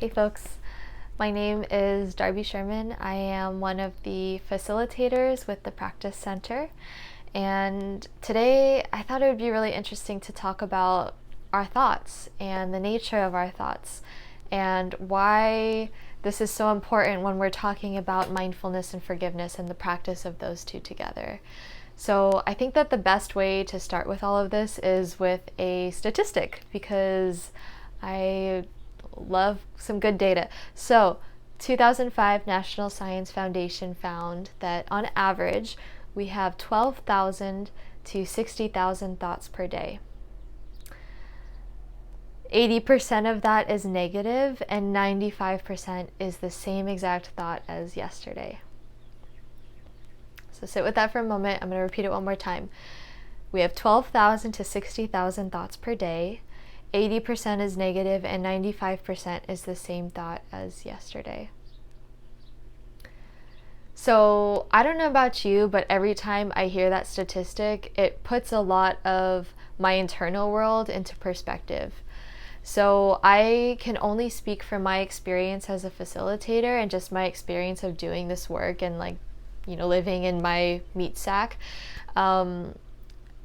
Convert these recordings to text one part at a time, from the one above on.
Hey folks, my name is Darby Sherman. I am one of the facilitators with the Practice Center, and today I thought it would be really interesting to talk about our thoughts and the nature of our thoughts and why this is so important when we're talking about mindfulness and forgiveness and the practice of those two together. So I think that the best way to start with all of this is with a statistic, because I love some good data. So 2005 National Science Foundation found that on average we have 12,000 to 60,000 thoughts per day. 80% of that is negative and 95% is the same exact thought as yesterday. So sit with that for a moment. I'm going to repeat it one more time. We have 12,000 to 60,000 thoughts per day. 80% is negative and 95% is the same thought as yesterday. So I don't know about you, but every time I hear that statistic, it puts a lot of my internal world into perspective. So I can only speak from my experience as a facilitator and just my experience of doing this work and living in my meat sack.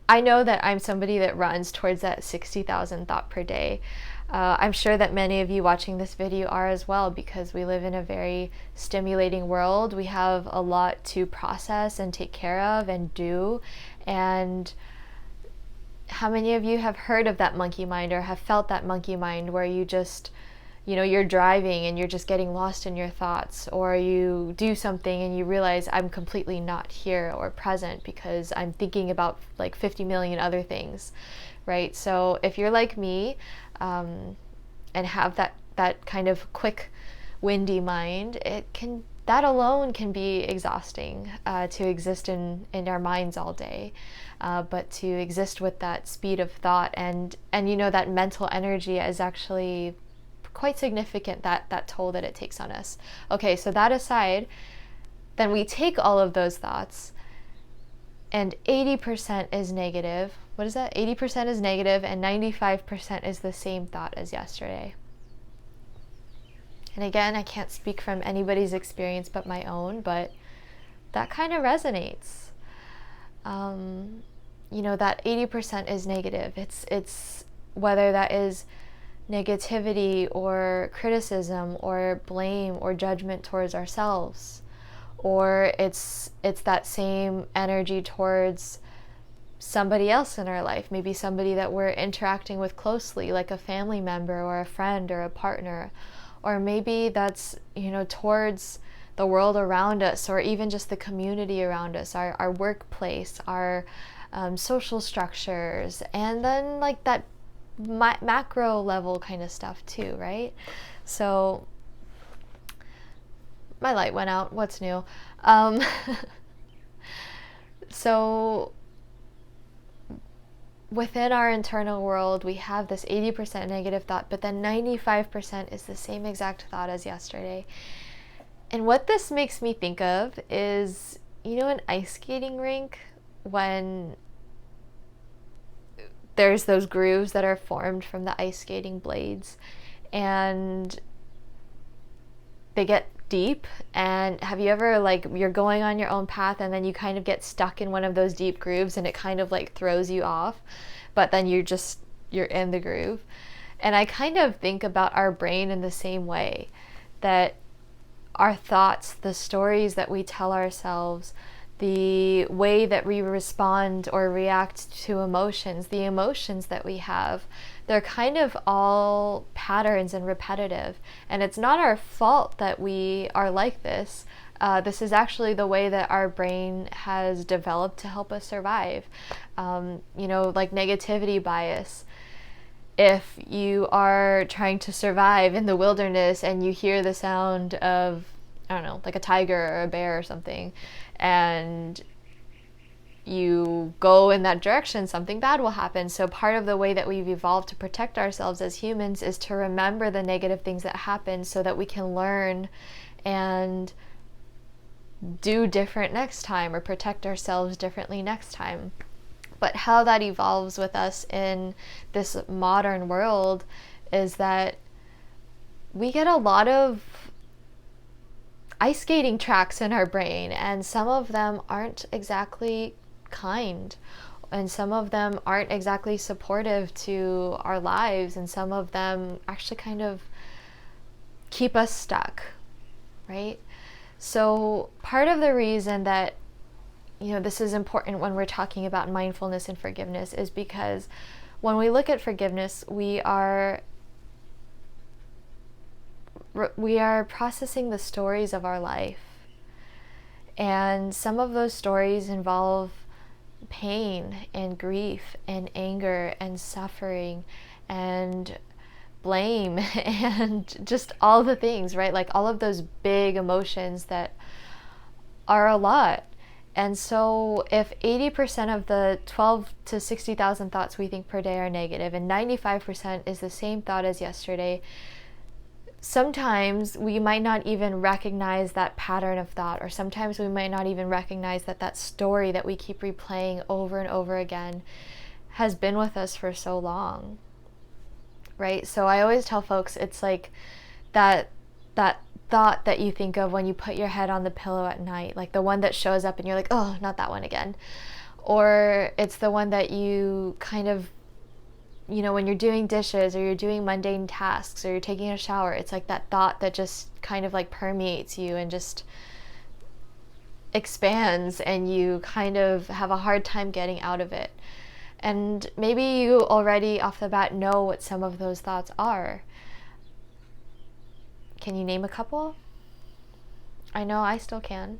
I know that I'm somebody that runs towards that 60,000 thought per day. I'm sure that many of you watching this video are as well, because we live in a very stimulating world. We have a lot to process and take care of and do. And how many of you have heard of that monkey mind or have felt that monkey mind where you just, you're driving and you're just getting lost in your thoughts, or you do something and you realize I'm completely not here or present because I'm thinking about like 50 million other things, right? So if you're like me and have that kind of quick, windy mind, that alone can be exhausting to exist in our minds all day. But to exist with that speed of thought and that mental energy is actually quite significant, that toll that it takes on us. Okay, so that aside, then we take all of those thoughts and 80% is negative. What is that? 80% is negative and 95% is the same thought as yesterday. And again, I can't speak from anybody's experience but my own, but that kind of resonates. That 80% is negative. It's whether that is negativity or criticism or blame or judgment towards ourselves, or it's that same energy towards somebody else in our life, maybe somebody that we're interacting with closely, like a family member or a friend or a partner, or maybe that's towards the world around us, or even just the community around us, our workplace, our social structures, and then like that macro level kind of stuff too, right? So my light went out. What's new? So within our internal world, we have this 80% negative thought, but then 95% is the same exact thought as yesterday. And what this makes me think of is, an ice skating rink, when there's those grooves that are formed from the ice skating blades and they get deep. And have you ever, you're going on your own path and then you kind of get stuck in one of those deep grooves and it kind of throws you off, but then you're in the groove? And I kind of think about our brain in the same way, that our thoughts, the stories that we tell ourselves, the way that we respond or react to emotions, the emotions that we have, they're kind of all patterns and repetitive. And it's not our fault that we are like this. This is actually the way that our brain has developed to help us survive. Like negativity bias. If you are trying to survive in the wilderness and you hear the sound of, I don't know, like a tiger or a bear or something, and you go in that direction, something bad will happen. So part of the way that we've evolved to protect ourselves as humans is to remember the negative things that happen so that we can learn and do different next time, or protect ourselves differently next time. But how that evolves with us in this modern world is that we get a lot of ice skating tracks in our brain, and some of them aren't exactly kind, and some of them aren't exactly supportive to our lives, and some of them actually kind of keep us stuck, right? So part of the reason that, you know, this is important when we're talking about mindfulness and forgiveness is because when we look at forgiveness, we are processing the stories of our life. And some of those stories involve pain and grief and anger and suffering and blame and just all the things, right? Like all of those big emotions that are a lot. And so if 80% of the 12 to 60,000 thoughts we think per day are negative and 95% is the same thought as yesterday, sometimes we might not even recognize that pattern of thought, or sometimes we might not even recognize that that story that we keep replaying over and over again has been with us for so long, right? So I always tell folks, it's like that thought that you think of when you put your head on the pillow at night, like the one that shows up and you're like, oh, not that one again. Or it's the one that you kind of, you know, when you're doing dishes or you're doing mundane tasks or you're taking a shower, it's like that thought that just kind of like permeates you and just expands, and you kind of have a hard time getting out of it. And maybe you already off the bat know what some of those thoughts are. Can you name a couple? I know I still can,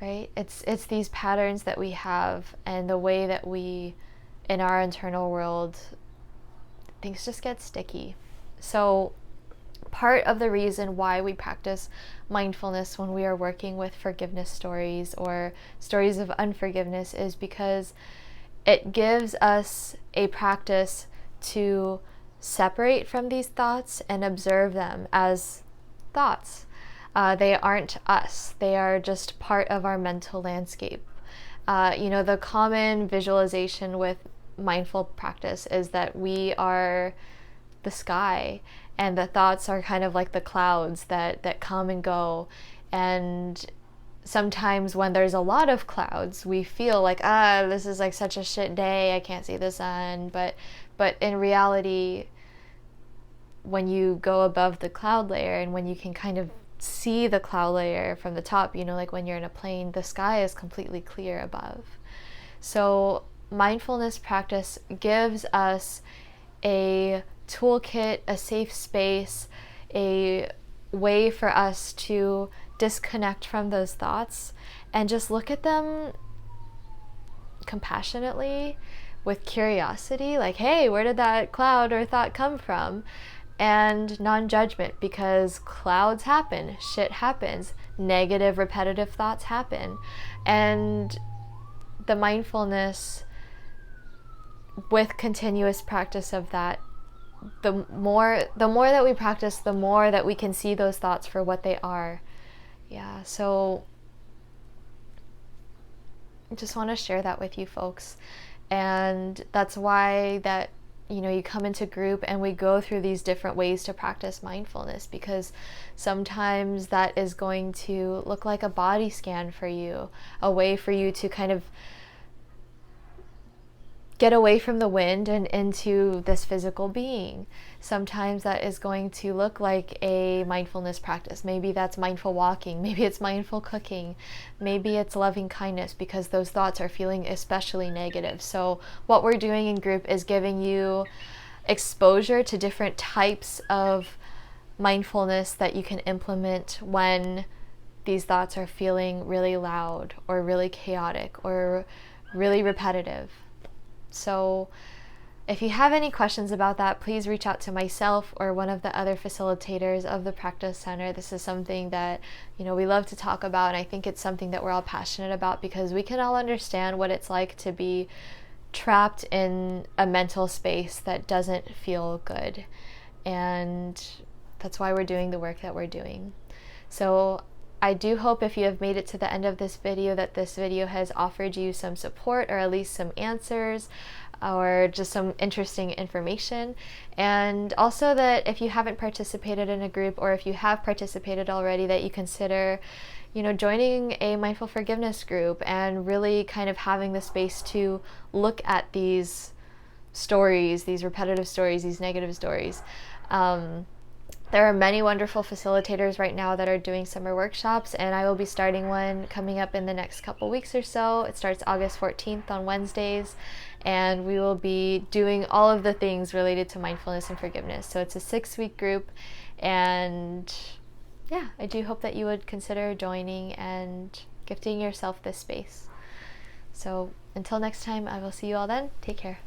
right? It's these patterns that we have, and the way that we, in our internal world, things just get sticky. So part of the reason why we practice mindfulness when we are working with forgiveness stories or stories of unforgiveness is because it gives us a practice to separate from these thoughts and observe them as thoughts. They aren't us. They are just part of our mental landscape. The common visualization with mindful practice is that we are the sky, and the thoughts are kind of like the clouds that come and go. And sometimes when there's a lot of clouds, we feel like, this is like such a shit day, I can't see the sun. But in reality, when you go above the cloud layer and when you can kind of see the cloud layer from the top, like when you're in a plane, the sky is completely clear above. So mindfulness practice gives us a toolkit, a safe space, a way for us to disconnect from those thoughts and just look at them compassionately, with curiosity, like, hey, where did that cloud or thought come from? And non-judgment, because clouds happen, shit happens, negative repetitive thoughts happen. And the mindfulness, with continuous practice of that, the more that we practice, the more that we can see those thoughts for what they are. Yeah, so I just want to share that with you folks. And that's why that, you come into group and we go through these different ways to practice mindfulness, because sometimes that is going to look like a body scan for you, a way for you to kind of get away from the wind and into this physical being. Sometimes that is going to look like a mindfulness practice. Maybe that's mindful walking, maybe it's mindful cooking, maybe it's loving kindness, because those thoughts are feeling especially negative. So what we're doing in group is giving you exposure to different types of mindfulness that you can implement when these thoughts are feeling really loud or really chaotic or really repetitive. So if you have any questions about that, please reach out to myself or one of the other facilitators of the practice center. This is something that, we love to talk about, and I think it's something that we're all passionate about, because we can all understand what it's like to be trapped in a mental space that doesn't feel good. And that's why we're doing the work that we're doing. So I do hope, if you have made it to the end of this video, that this video has offered you some support or at least some answers. or just some interesting information. And also that if you haven't participated in a group, or if you have participated already, that you consider, joining a mindful forgiveness group and really kind of having the space to look at these stories, these repetitive stories, these negative stories. There are many wonderful facilitators right now that are doing summer workshops, and I will be starting one coming up in the next couple weeks or so. It starts August 14th on Wednesdays, and we will be doing all of the things related to mindfulness and forgiveness. So it's a 6-week group, and yeah, I do hope that you would consider joining and gifting yourself this space. So until next time, I will see you all then. Take care.